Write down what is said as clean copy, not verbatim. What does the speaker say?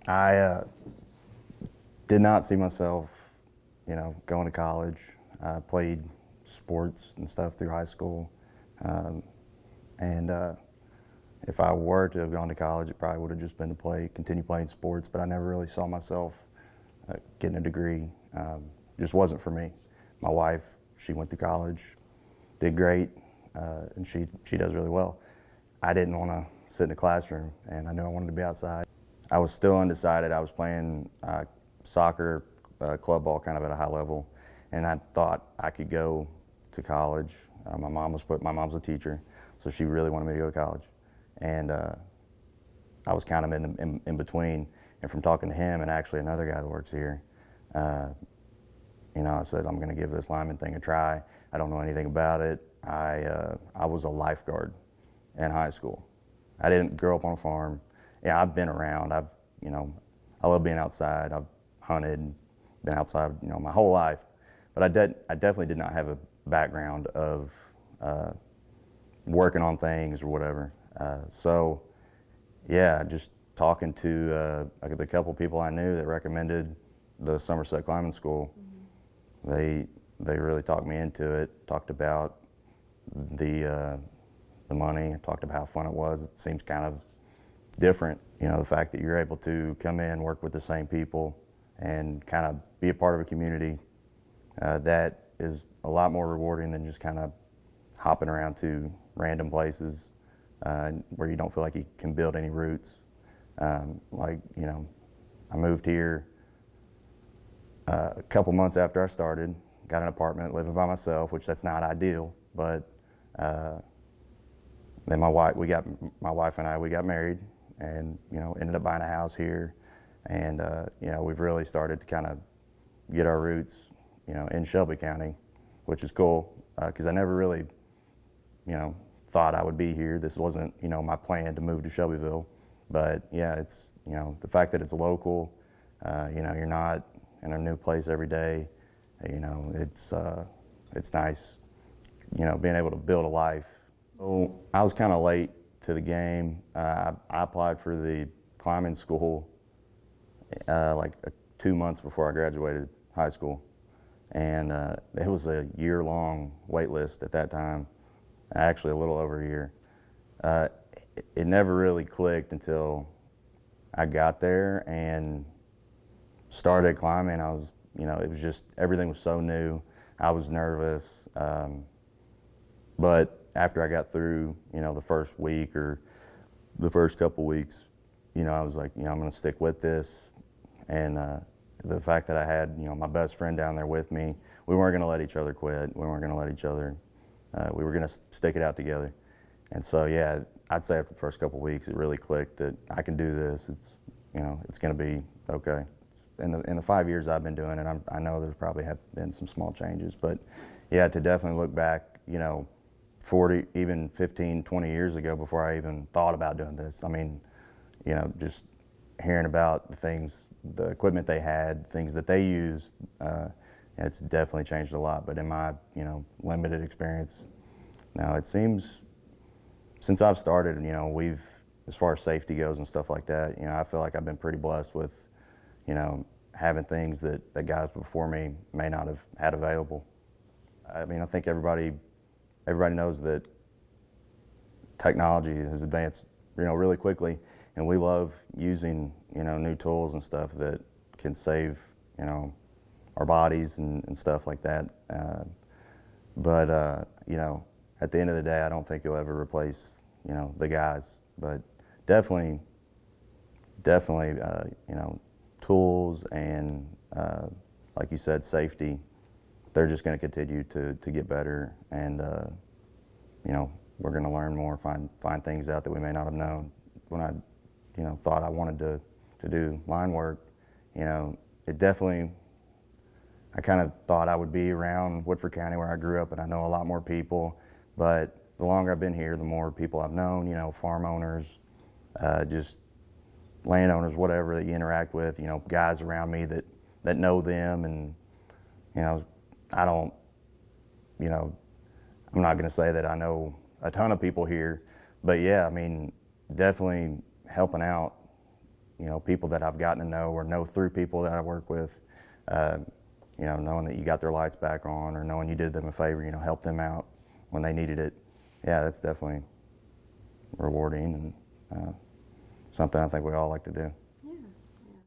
I did not see myself, going to college. I played sports and stuff through high school. And if I were to have gone to college, it probably would have just been to continue playing sports, but I never really saw myself getting a degree. Just wasn't for me. My wife, she went to college, did great, and she does really well. I didn't want to sit in a classroom, and I knew I wanted to be outside. I was still undecided. I was playing soccer, club ball kind of at a high level, and I thought I could go to college. My mom's a teacher, so she really wanted me to go to college. And I was kind of in between. And from talking to him and actually another guy that works here, I said, I'm going to give this lineman thing a try. I don't know anything about it. I was a lifeguard in high school. I didn't grow up on a farm. Yeah, I've been around. I love being outside. I've hunted, been outside, my whole life. But I definitely did not have a background of working on things or whatever. So, yeah, just talking to the couple people I knew that recommended the Somerset Climbing School, they really talked me into it. Talked about the money. Talked about how fun it was. It seems kind of different, the fact that you're able to come in, work with the same people, and kind of be a part of a community. That is a lot more rewarding than just kind of hopping around to random places where you don't feel like you can build any roots. I moved here a couple months after I started, got an apartment, living by myself, which that's not ideal, but then my wife and I got married and, ended up buying a house here. And, we've really started to kind of get our roots, in Shelby County, which is cool because I never really, thought I would be here. This wasn't, my plan to move to Shelbyville. But yeah, it's, the fact that it's local, you're not in a new place every day, it's nice, being able to build a life. So I was kind of late to the game. I applied for the climbing school 2 months before I graduated high school. And it was a year-long wait list at that time, actually a little over a year. It never really clicked until I got there and started climbing. I was, it was just, everything was so new. I was nervous. But after I got through, the first week or the first couple weeks, I was like, I'm going to stick with this. And the fact that I had, my best friend down there with me, we weren't going to let each other quit. We weren't going to let each other, we were going to stick it out together. And so, yeah, I'd say after the first couple of weeks, it really clicked that I can do this. It's, it's going to be okay. In the 5 years I've been doing it, I know there's probably have been some small changes, but yeah, to definitely look back, 40, even 15, 20 years ago before I even thought about doing this. I mean, just hearing about the equipment they had, things that they used, it's definitely changed a lot. But in my, limited experience, now it seems since I've started, as far as safety goes and stuff like that, I feel like I've been pretty blessed with, having things that guys before me may not have had available. I mean, I think everybody knows that technology has advanced, really quickly, and we love using, new tools and stuff that can save, our bodies and stuff like that. But at the end of the day, I don't think you'll ever replace, the guys. But definitely, tools and, like you said, safety, they're just going to continue to get better. And, we're going to learn more, find things out that we may not have known. When I, thought I wanted to do line work, it definitely, I kind of thought I would be around Woodford County where I grew up, and I know a lot more people. But the longer I've been here, the more people I've known, farm owners, just landowners, whatever that you interact with, guys around me that know them. And, I don't, I'm not going to say that I know a ton of people here, but yeah, I mean, definitely helping out, people that I've gotten to know or know through people that I work with, knowing that you got their lights back on or knowing you did them a favor, helped them out when they needed it. Yeah, that's definitely rewarding and something I think we all like to do.